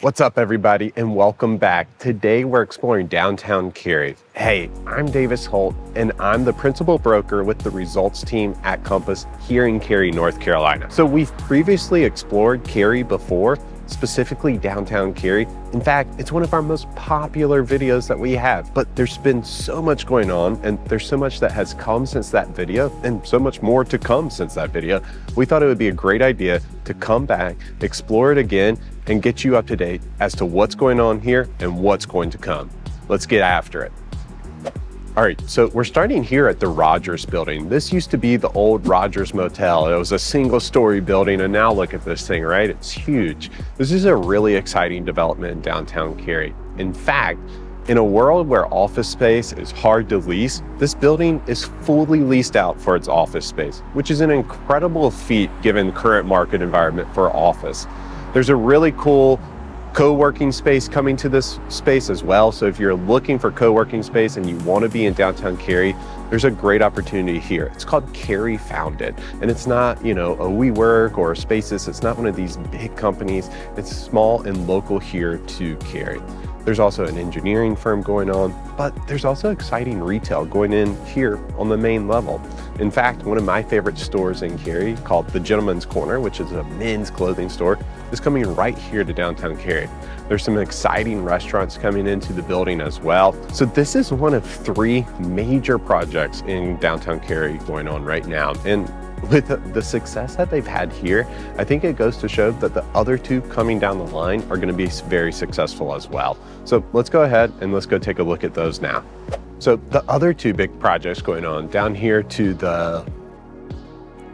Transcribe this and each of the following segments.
What's up, everybody, and welcome back. Today, we're exploring Downtown Cary. Hey, I'm Davis Holt, and I'm the principal broker with the results team at Compass here in Cary, North Carolina. So we've previously explored Cary before, specifically Downtown Cary. In fact, it's one of our most popular videos that we have, but there's been so much going on, and there's so much that has come since that video, and so much more to come since that video. We thought it would be a great idea to come back, explore it again, and get you up to date as to what's going on here and what's going to come. Let's get after it. All right, so we're starting here at the Rogers building. This used to be the old Rogers Motel. It was a single-story building, and now look at this thing, right? It's huge. This is a really exciting development in downtown Cary. In fact, in a world where office space is hard to lease, this building is fully leased out for its office space, which is an incredible feat given the current market environment for office. There's a really cool co-working space coming to this space as well. So if you're looking for co-working space and you want to be in downtown Cary, there's a great opportunity here. It's called Cary Founded, and it's not, a WeWork or a Spaces. It's not one of these big companies. It's small and local here to Cary. There's also an engineering firm going on, but there's also exciting retail going in here on the main level. In fact, one of my favorite stores in Cary, called the Gentleman's Corner, which is a men's clothing store, is coming right here to downtown Cary. There's some exciting restaurants coming into the building as well. So this is one of three major projects in downtown Cary going on right now. And with the success that they've had here, I think it goes to show that the other two coming down the line are going to be very successful as well. So let's go ahead and let's go take a look at those now. So the other two big projects going on down here to the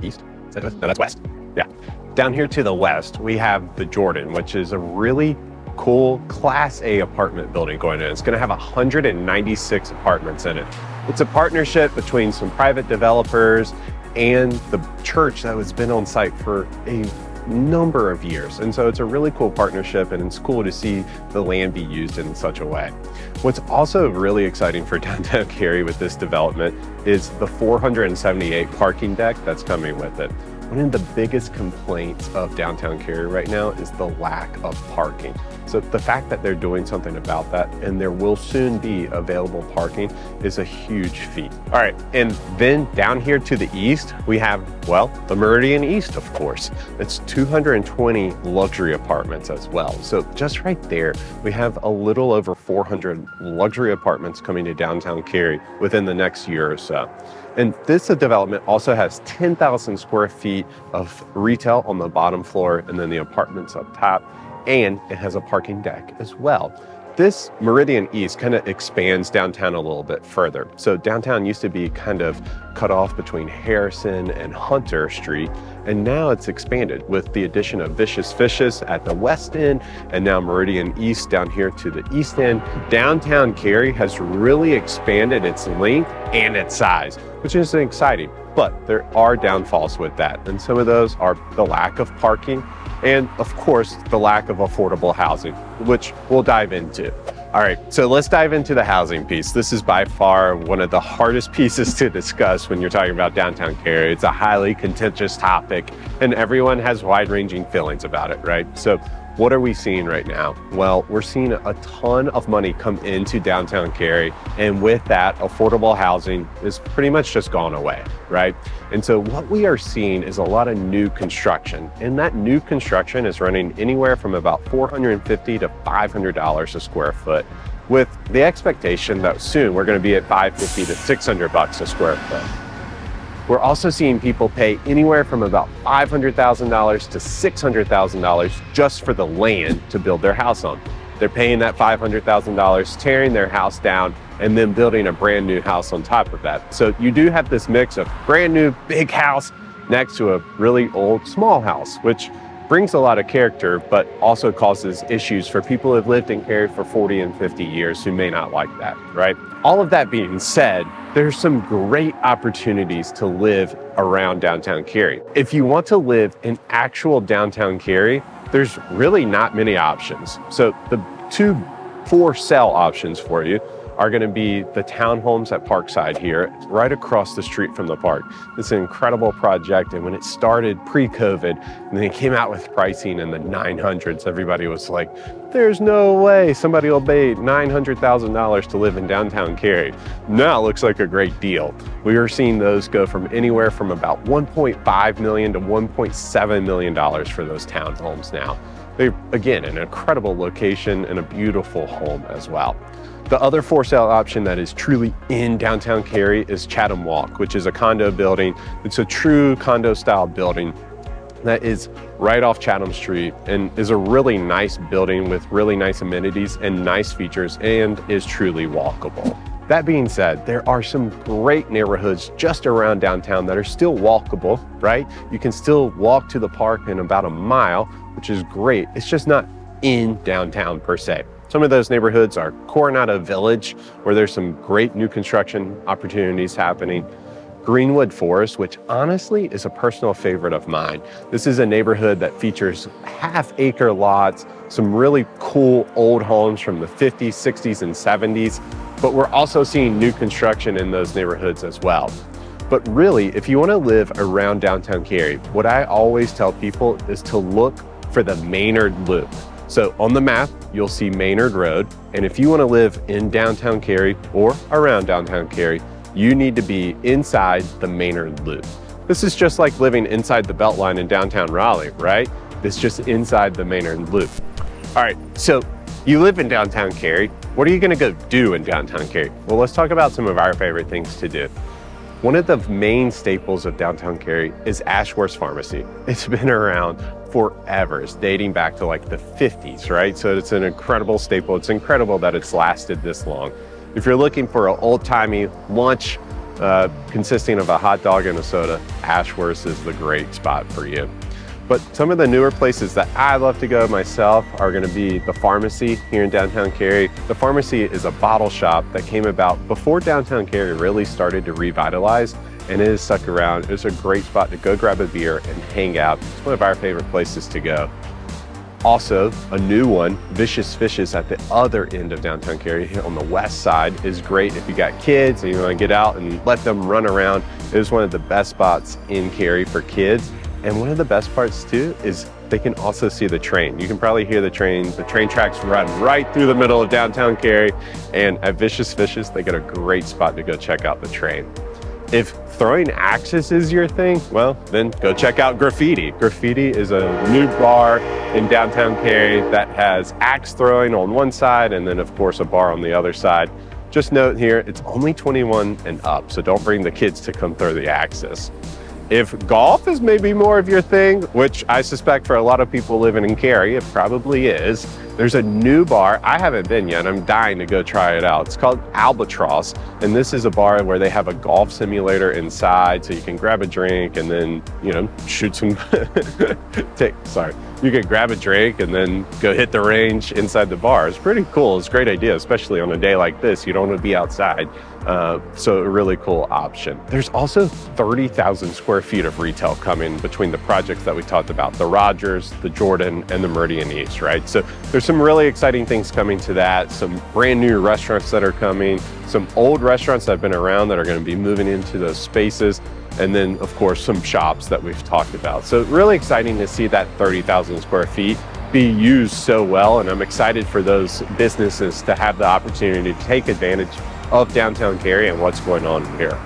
east, no, that's west. Yeah. Down here to the west, we have the Jordan, which is a really cool Class A apartment building going in. It's going to have 196 apartments in it. It's a partnership between some private developers and the church that has been on site for a number of years. And so it's a really cool partnership, and it's cool to see the land be used in such a way. What's also really exciting for downtown Cary with this development is the 478 parking deck that's coming with it. One of the biggest complaints of downtown Cary right now is the lack of parking. So the fact that they're doing something about that, and there will soon be available parking, is a huge feat. All right, and then down here to the east, we have, well, the Meridian East, of course. It's 220 luxury apartments as well. So just right there, we have a little over 400 luxury apartments coming to downtown Cary within the next year or so. And this development also has 10,000 square feet of retail on the bottom floor, and then the apartments up top, and it has a parking deck as well. This Meridian East kind of expands downtown a little bit further. So downtown used to be kind of cut off between Harrison and Hunter Street, and now it's expanded with the addition of Vicious Fishes at the west end, and now Meridian East down here to the east end. Downtown Cary has really expanded its length and its size, which is exciting, but there are downfalls with that. And some of those are the lack of parking, and of course, the lack of affordable housing, which we'll dive into. All right, so let's dive into the housing piece. This is by far one of the hardest pieces to discuss when you're talking about downtown Cary. It's a highly contentious topic, and everyone has wide-ranging feelings about it, right? So what are we seeing right now? Well, we're seeing a ton of money come into downtown Cary, and with that, affordable housing is pretty much just gone away, right? And so what we are seeing is a lot of new construction, and that new construction is running anywhere from about $450 to $500 a square foot, with the expectation that soon we're going to be at $550 to $600 a square foot. We're also seeing people pay anywhere from about $500,000 to $600,000 just for the land to build their house on. They're paying that $500,000, tearing their house down, and then building a brand new house on top of that. So you do have this mix of brand new big house next to a really old small house, which brings a lot of character, but also causes issues for people who have lived in Cary for 40 and 50 years who may not like that, right? All of that being said, there's some great opportunities to live around downtown Cary. If you want to live in actual downtown Cary, there's really not many options. So the two for sale options for you are going to be the townhomes at Parkside here, right across the street from the park. It's an incredible project, and when it started pre-COVID, and then it came out with pricing in the 900s, everybody was like, there's no way somebody will pay $900,000 to live in downtown Cary. Now it looks like a great deal. We are seeing those go from anywhere from about $1.5 million to $1.7 million for those townhomes now. They're, again, an incredible location and a beautiful home as well. The other for sale option that is truly in downtown Cary is Chatham Walk, which is a condo building. It's a true condo style building that is right off Chatham Street and is a really nice building with really nice amenities and nice features and is truly walkable. That being said, there are some great neighborhoods just around downtown that are still walkable, right? You can still walk to the park in about a mile, which is great. It's just not in downtown per se. Some of those neighborhoods are Coronado Village, where there's some great new construction opportunities happening. Greenwood Forest, which honestly is a personal favorite of mine. This is a neighborhood that features half-acre lots, some really cool old homes from the 50s, 60s, and 70s, but we're also seeing new construction in those neighborhoods as well. But really, if you want to live around downtown Cary, what I always tell people is to look for the Maynard Loop. So on the map, you'll see Maynard Road, and if you want to live in downtown Cary or around downtown Cary, you need to be inside the Maynard Loop. This is just like living inside the Beltline in downtown Raleigh, right? It's just inside the Maynard Loop. All right, so you live in downtown Cary. What are you gonna go do in downtown Cary? Well, let's talk about some of our favorite things to do. One of the main staples of downtown Cary is Ashworth's Pharmacy. It's been around forever. It's dating back to like the 50s, right? So it's an incredible staple. It's incredible that it's lasted this long. If you're looking for an old-timey lunch consisting of a hot dog and a soda, Ashworth's is the great spot for you. But some of the newer places that I love to go myself are going to be the Pharmacy here in downtown Cary. The Pharmacy is a bottle shop that came about before downtown Cary really started to revitalize, and it has stuck around. It's a great spot to go grab a beer and hang out. It's one of our favorite places to go. Also, a new one, Vicious Fishes at the other end of downtown Cary here on the west side is great if you got kids and you want to get out and let them run around. It is one of the best spots in Cary for kids. And one of the best parts too is they can also see the train. You can probably hear the train. The train tracks run right through the middle of downtown Cary. And at Vicious Fishes, they got a great spot to go check out the train. If throwing axes is your thing, well, then go check out Graffiti. Graffiti is a new bar in downtown Cary that has axe throwing on one side and then of course a bar on the other side. Just note here, it's only 21 and up, so don't bring the kids to come throw the axes. If golf is maybe more of your thing, which I suspect for a lot of people living in Cary, it probably is, there's a new bar. I haven't been yet. I'm dying to go try it out. It's called Albatross, and this is a bar where they have a golf simulator inside, so you can grab a drink and then, shoot some, you can grab a drink and then go hit the range inside the bar. It's pretty cool. It's a great idea, especially on a day like this. You don't want to be outside. So a really cool option. There's also 30,000 square feet of retail coming between the projects that we talked about, the Rogers, the Jordan, and the Meridian East, right? So there's some really exciting things coming to that, some brand new restaurants that are coming, some old restaurants that have been around that are going to be moving into those spaces, and then of course some shops that we've talked about. So really exciting to see that 30,000 square feet be used so well, and I'm excited for those businesses to have the opportunity to take advantage of downtown Cary and what's going on here.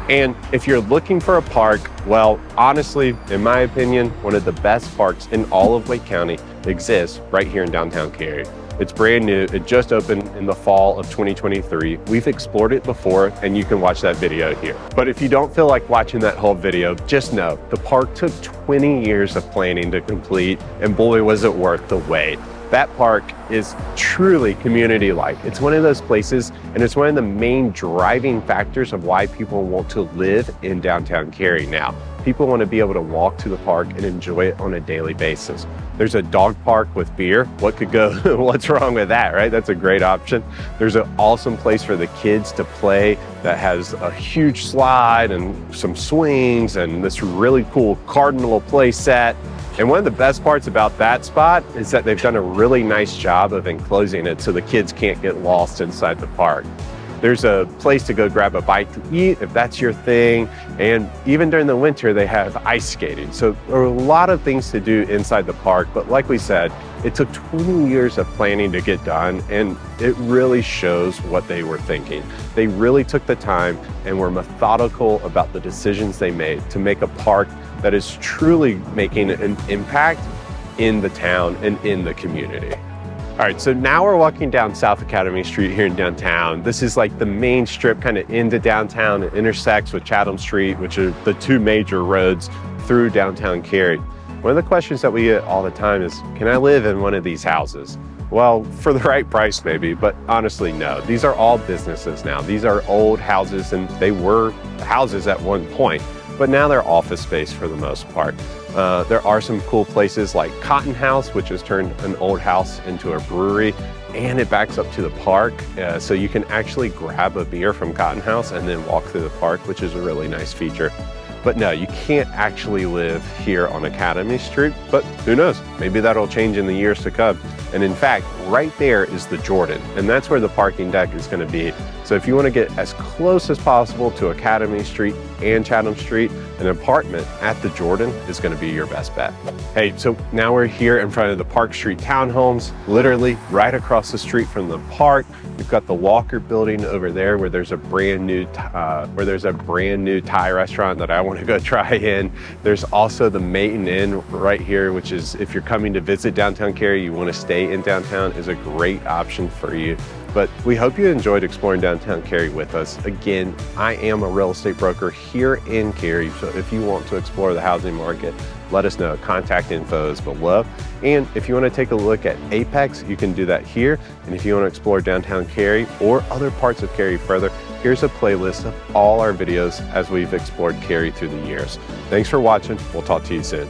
And if you're looking for a park, well, honestly, in my opinion, one of the best parks in all of Lake County exists right here in downtown Cary. It's brand new. It just opened in the fall of 2023. We've explored it before, and you can watch that video here. But if you don't feel like watching that whole video, just know the park took 20 years of planning to complete, and boy, was it worth the wait. That park is truly community-like. It's one of those places, and it's one of the main driving factors of why people want to live in downtown Cary now. People want to be able to walk to the park and enjoy it on a daily basis. There's a dog park with beer. What's wrong with that, right? That's a great option. There's an awesome place for the kids to play that has a huge slide and some swings and this really cool cardinal play set. And one of the best parts about that spot is that they've done a really nice job of enclosing it so the kids can't get lost inside the park. There's a place to go grab a bite to eat if that's your thing. And even during the winter, they have ice skating. So there are a lot of things to do inside the park. But like we said, it took 20 years of planning to get done, and it really shows what they were thinking. They really took the time and were methodical about the decisions they made to make a park that is truly making an impact in the town and in the community. All right, so now we're walking down South Academy Street here in downtown. This is like the main strip kind of into downtown. It intersects with Chatham Street, which are the two major roads through downtown Cary. One of the questions that we get all the time is, can I live in one of these houses? Well, for the right price maybe, but honestly, no. These are all businesses now. These are old houses, and they were houses at one point, but now they're office space for the most part. There are some cool places like Cotton House, which has turned an old house into a brewery, and it backs up to the park. So you can actually grab a beer from Cotton House and then walk through the park, which is a really nice feature. But no, you can't actually live here on Academy Street, but who knows? Maybe that'll change in the years to come. And in fact, right there is the Jordan, and that's where the parking deck is gonna be. So if you wanna get as close as possible to Academy Street and Chatham Street, an apartment at the Jordan is gonna be your best bet. Hey, so now we're here in front of the Park Street townhomes, literally right across the street from the park. We've got the Walker building over there where there's a brand new Thai restaurant that I want to go try in. There's also the Maiden Inn right here, which is, if you're coming to visit downtown Cary, you want to stay in downtown, is a great option for you. But we hope you enjoyed exploring downtown Cary with us. Again, I am a real estate broker here in Cary, so if you want to explore the housing market, let us know. Contact info is below. And if you want to take a look at Apex, you can do that here. And if you want to explore downtown Cary or other parts of Cary further, here's a playlist of all our videos as we've explored Cary through the years. Thanks for watching. We'll talk to you soon.